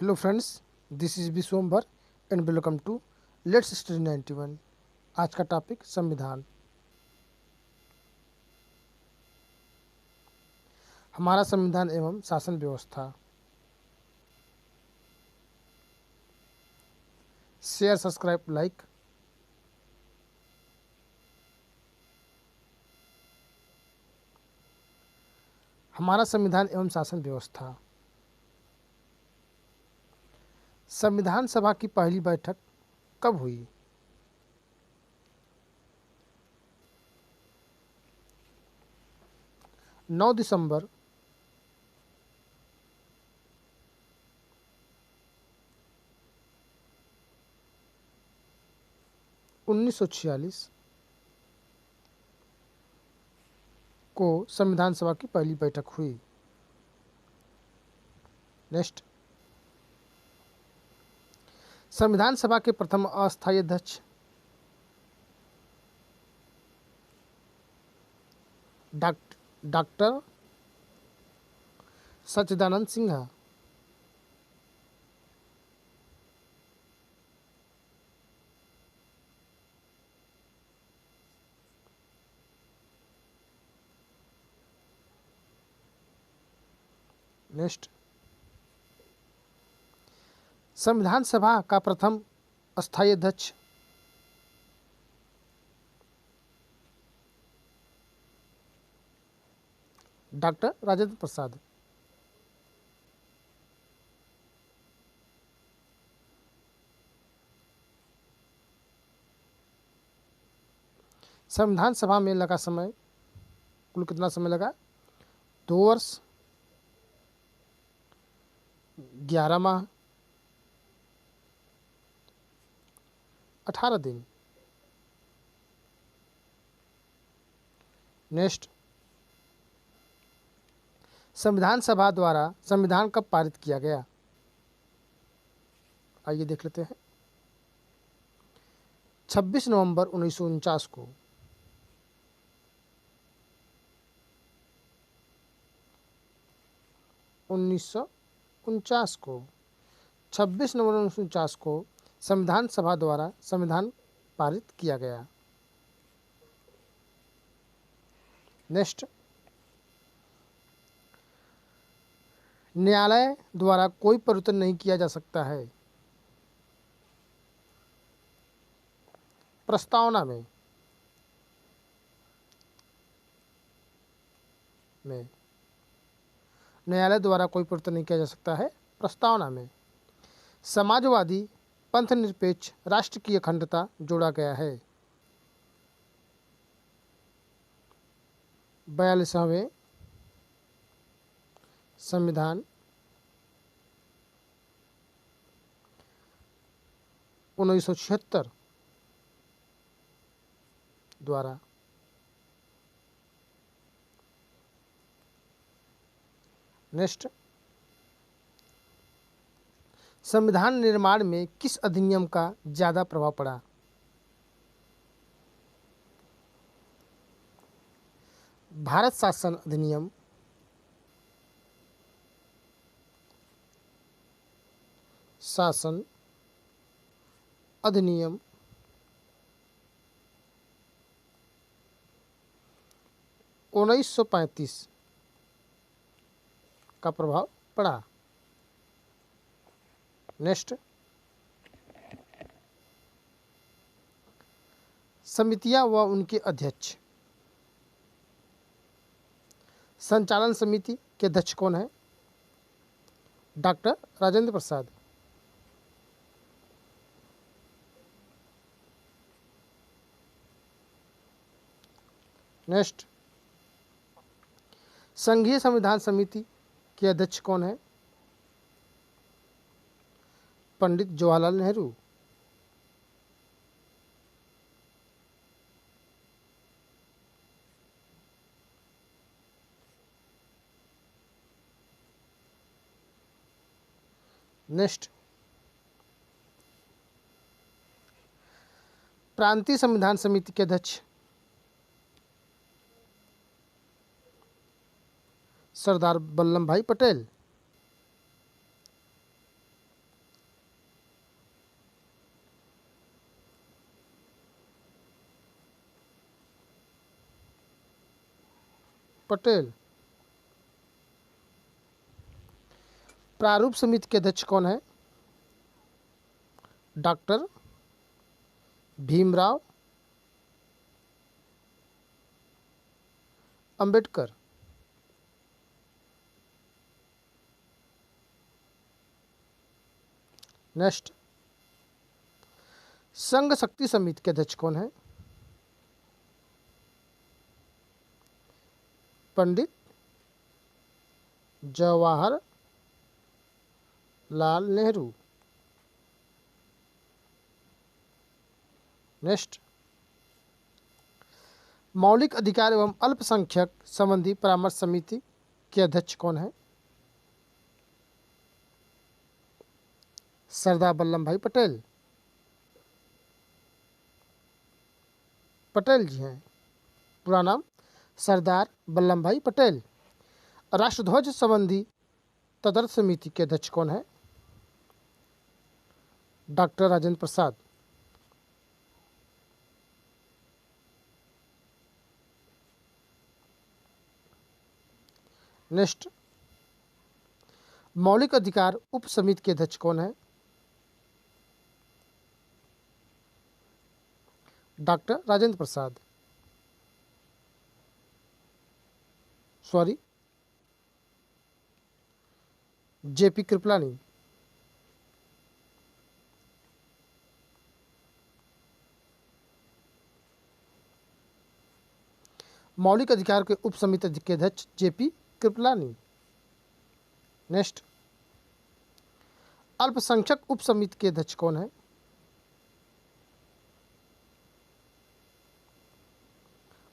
Hello friends, this is Vishwambhar and welcome to let's study 91। आज का topic संविधान। हमारा संविधान एवं शासन व्यवस्था। Share, subscribe, like. हमारा संविधान एवं शासन व्यवस्था। संविधान सभा की पहली बैठक कब हुई? नौ दिसंबर 1946 को संविधान सभा की पहली बैठक हुई। नेक्स्ट, संविधान सभा के प्रथम अस्थायी अध्यक्ष डॉक्टर सच्चिदानंद सिन्हा। नेक्स्ट, संविधान सभा का प्रथम अस्थायी अध्यक्ष डॉक्टर राजेंद्र प्रसाद। संविधान सभा में लगा समय, कुल कितना समय लगा? 2 वर्ष 11 माह 18 दिन। नेक्स्ट, संविधान सभा द्वारा संविधान कब पारित किया गया? आइए देख लेते हैं। 26 नवंबर 1949 को। उन्नीस सौ उनचास को 26 नवंबर 1949 को संविधान सभा द्वारा संविधान पारित किया गया। नेक्स्ट, न्यायालय द्वारा कोई परिवर्तन नहीं किया जा सकता है। प्रस्तावना में न्यायालय द्वारा कोई परिवर्तन नहीं किया जा सकता है। प्रस्तावना में समाजवादी पंथ निरपेक्ष राष्ट्र की अखंडता जोड़ा गया है। 42वें संविधान 1976 द्वारा। नेक्स्ट, संविधान निर्माण में किस अधिनियम का ज्यादा प्रभाव पड़ा? भारत शासन अधिनियम शासन अधिनियम 1935 का प्रभाव पड़ा। नेक्स्ट, समितियां व उनके अध्यक्ष। संचालन समिति के अध्यक्ष कौन है? डॉक्टर राजेंद्र प्रसाद। नेक्स्ट, संघीय संविधान समिति के अध्यक्ष कौन है? पंडित जवाहरलाल नेहरू। नेक्स्ट, प्रांतीय संविधान समिति के अध्यक्ष सरदार वल्लभ भाई पटेल। पटेल। प्रारूप समिति के अध्यक्ष कौन है? डॉक्टर भीमराव अंबेडकर। नेक्स्ट, संघ शक्ति समिति के अध्यक्ष कौन है? पंडित जवाहर लाल नेहरू। नेक्स्ट, मौलिक अधिकार एवं अल्पसंख्यक संबंधी परामर्श समिति के अध्यक्ष कौन है? सरदार वल्लभ भाई पटेल। पटेल जी हैं, पूरा नाम सरदार वल्लभ भाई पटेल। राष्ट्रध्वज संबंधी तदर्थ समिति के अध्यक्ष कौन है? डॉक्टर राजेंद्र प्रसाद। नेक्स्ट, मौलिक अधिकार उप समिति के अध्यक्ष कौन है? Doctor Rajendra Prasad, sorry JP Kripalani. मौलिक अधिकार के उप समिति के अध्यक्ष जेपी कृपलानी। नेक्स्ट, अल्पसंख्यक उप समिति के अध्यक्ष कौन है?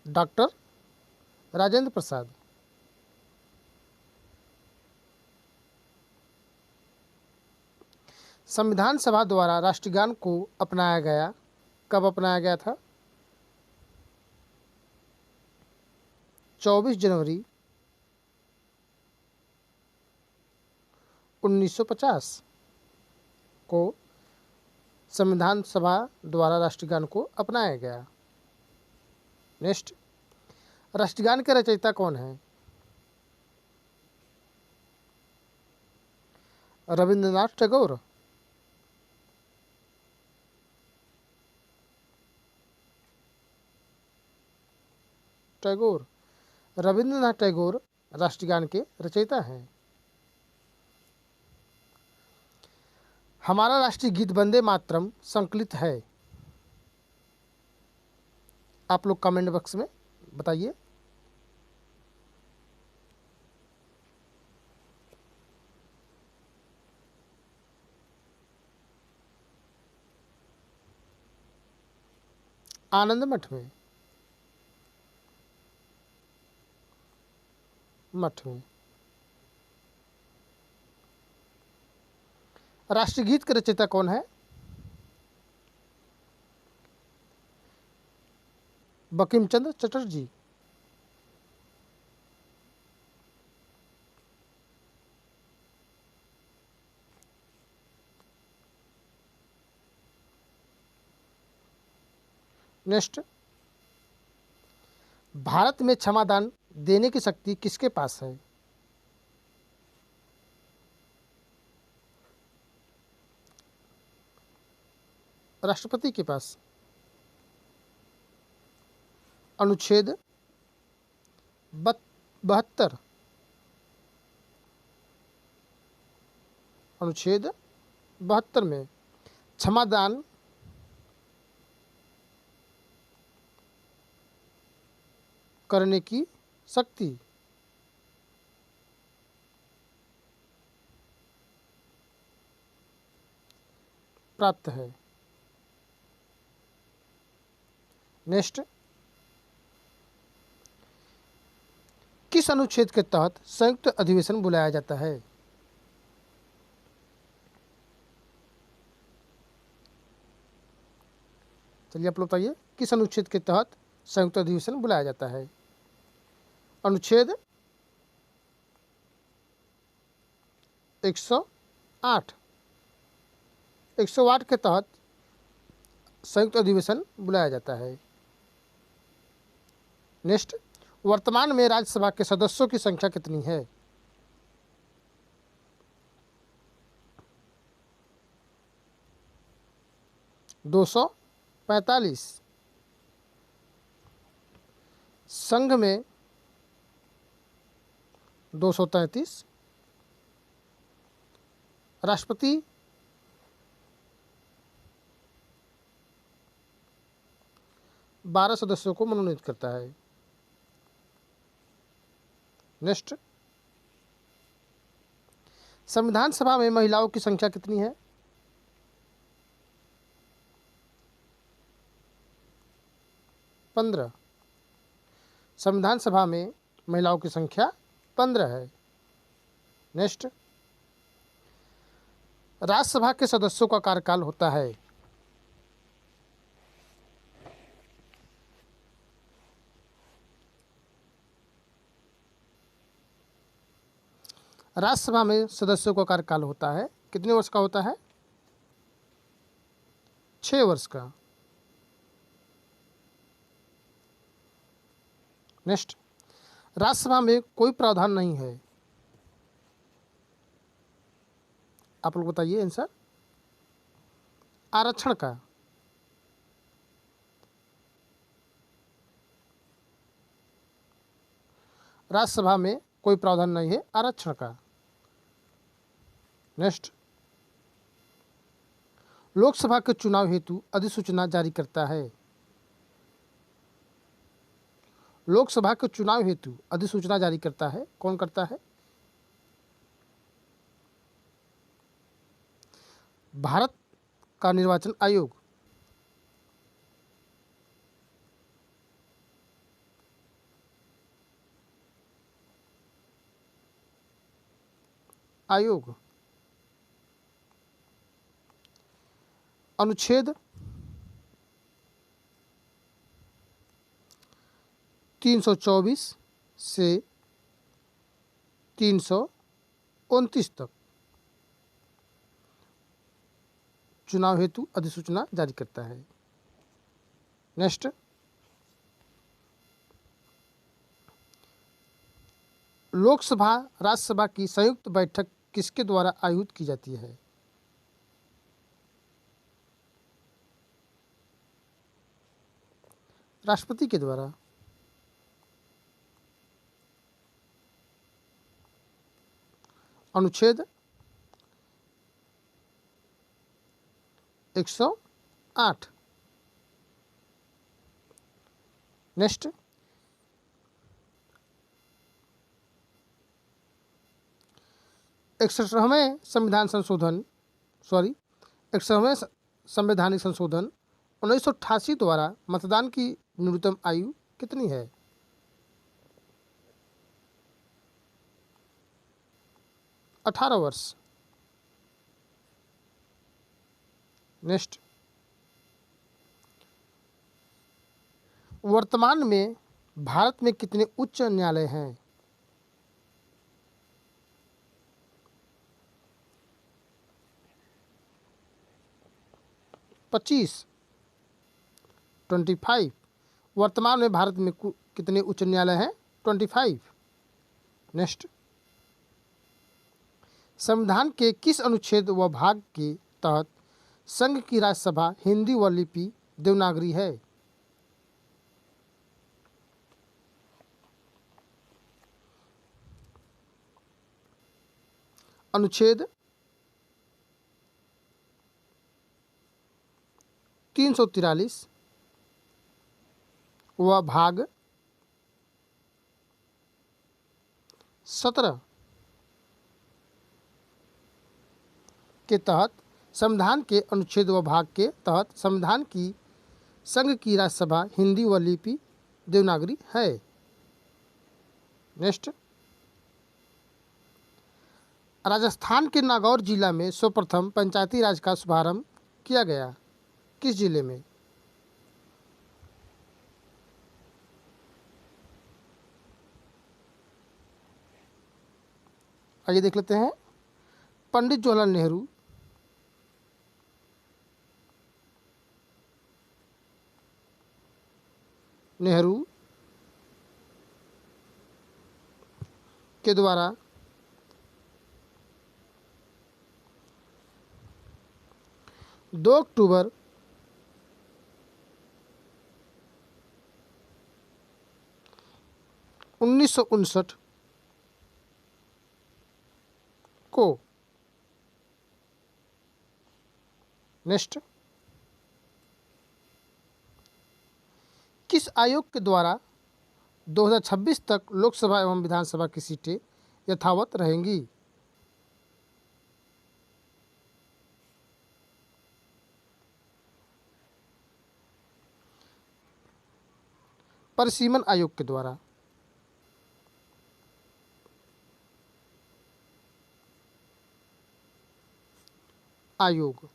डॉक्टर राजेंद्र प्रसाद। संविधान सभा द्वारा राष्ट्रगान को अपनाया गया, कब अपनाया गया था? 24 जनवरी 1950 को संविधान सभा द्वारा राष्ट्रगान को अपनाया गया। नेक्स्ट, राष्ट्रगान के रचयिता कौन है? रविंद्रनाथ टैगोर। टैगोर, रविंद्रनाथ टैगोर राष्ट्रगान के रचयिता हैं। हमारा राष्ट्रीय गीत वंदे मातरम संकलित है। आप लोग कमेंट बॉक्स में बताइए। आनंद मठ में, मठ में। राष्ट्रीय गीत के रचयिता कौन है? बंकिम चंद्र चटर्जी। नेक्स्ट, भारत में क्षमादान देने की शक्ति किसके पास है? राष्ट्रपति के पास। अनुच्छेद 72, अनुच्छेद 72 में क्षमादान करने की शक्ति प्राप्त है। नेक्स्ट, किस अनुच्छेद के तहत संयुक्त अधिवेशन बुलाया जाता है? चलिए आप लोग बताइए, किस अनुच्छेद के तहत संयुक्त अधिवेशन बुलाया जाता है? अनुच्छेद 108, 108 के तहत संयुक्त अधिवेशन बुलाया जाता है। नेक्स्ट, वर्तमान में राज्यसभा के सदस्यों की संख्या कितनी है? दो सौ 45। संघ में 233। राष्ट्रपति 12 सदस्यों को मनोनीत करता है। नेक्स्ट, संविधान सभा में महिलाओं की संख्या कितनी है? 15। संविधान सभा में महिलाओं की संख्या 15 है। नेक्स्ट, राज्यसभा के सदस्यों का कार्यकाल होता है। राज्यसभा में सदस्यों का कार्यकाल होता है, कितने वर्ष का होता है? 6 वर्ष का। नेक्स्ट, राज्यसभा में कोई प्रावधान नहीं है। आप लोग बताइए आंसर। आरक्षण का। राज्यसभा में कोई प्रावधान नहीं है आरक्षण का। नेक्स्ट, लोकसभा के चुनाव हेतु अधिसूचना जारी करता है। लोकसभा के चुनाव हेतु अधिसूचना जारी करता है, कौन करता है? भारत का निर्वाचन आयोग। आयोग अनुच्छेद 324 से 329 तक चुनाव हेतु अधिसूचना जारी करता है। नेक्स्ट, लोकसभा राज्यसभा की संयुक्त बैठक किसके द्वारा आयोजित की जाती है? राष्ट्रपति के द्वारा। अनुच्छेद 108। नेक्स्ट, 61वें संविधान संशोधन 61वें संवैधानिक संशोधन 1988 द्वारा मतदान की न्यूनतम आयु कितनी है? 18 वर्ष। नेक्स्ट, वर्तमान में भारत में कितने उच्च न्यायालय हैं? 25। 25। वर्तमान में भारत में कितने उच्च न्यायालय हैं? 25। नेक्स्ट, संविधान के किस अनुच्छेद व भाग के तहत संघ की राज्यसभा हिंदी व लिपि देवनागरी है? अनुच्छेद 343 व भाग 17 के तहत संविधान के अनुच्छेद व भाग के तहत संविधान की संघ की राज्यसभा हिंदी व लिपि देवनागरी है। नेक्स्ट, राजस्थान के नागौर जिला में सर्वप्रथम पंचायती राज का शुभारंभ किया गया, किस जिले में? आइए देख लेते हैं। पंडित जवाहरलाल नेहरू, नेहरू के द्वारा 2 अक्टूबर 1959 को नेक्स्ट किस आयोग के द्वारा 2026 तक लोकसभा एवं विधानसभा की सीटें यथावत रहेंगी? परिसीमन आयोग के द्वारा। आयोग